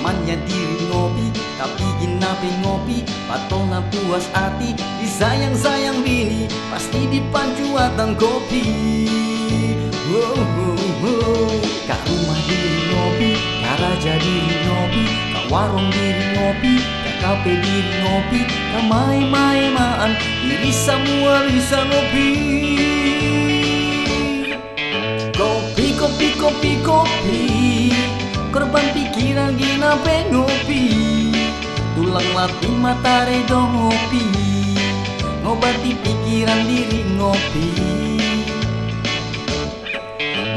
Namanya diri ngopi, tapi ginape ngopi patona puas hati, disayang-sayang bini pasti dipancu atang kopi. Ka rumah diri ngopi, ka raja diri ngopi, ka warung diri ngopi, ka kafe diri ngopi, ka mai-mai-maan diri semua bisa ngopi. Kopi, kopi, kopi, kopi, korban pikiran ginape ngopi, tulang latih mata redo ngopi, ngobati pikiran diri ngopi.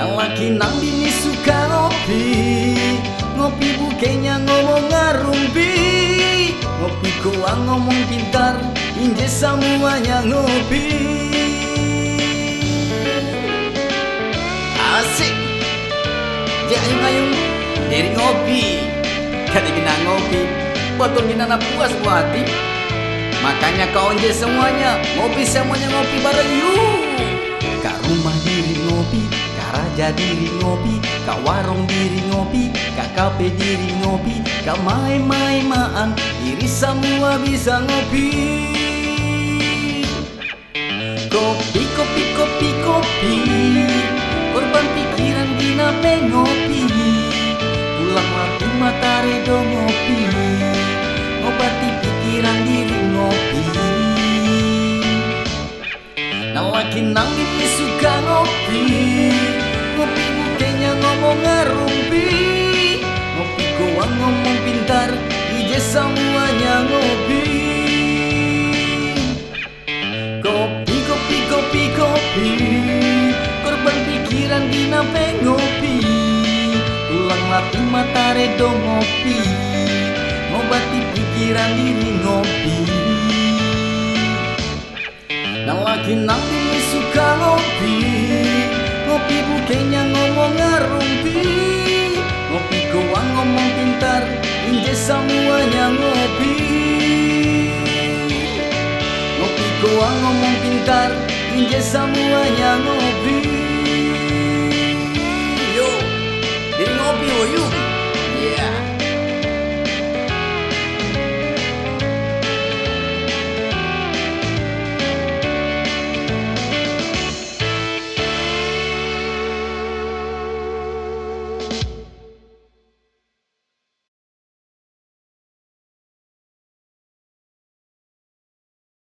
Nang laki nang bini suka ngopi, ngopi bukenya ngomong ngarumpi, ngopi kuah ngomong pintar, inje semuanya ngopi. Asik, dia ayung-ayung diri ngopi, kata gina ngopi, botol gina na puas buat hati. Makanya kau inje semuanya ngopi bareng yuk. Ka rumah diri ngopi, ka raja diri ngopi, ka warung diri ngopi, ka kafe diri ngopi, ka mai-mai-maan diri semua bisa ngopi. Kopi, kopi, kopi, kopi, korban pikiran ginape ngopi, tulang latih mata redo ngopi, ngobati pikiran diri ngopi. Nang laki nang bini suka ngopi, ngopi bukenya ngomong ngarumpi, ngopi goa ngomong pintar, ije semuanya ngopi. Kopi, kopi, kopi, kopi, korban pikiran ginape ngopi, tulang latih mata redo ngopi, ngobati pikiran diri ngopi. Nang laki nang bini suka ngopi, ngopi bukenya ngomong ngarumpi, ngopi goa ngomong pintar, inje semuanya ngopi. Ngopi goa ngomong pintar, inje semuanya ngopi. Yo, diri ngopi yuk.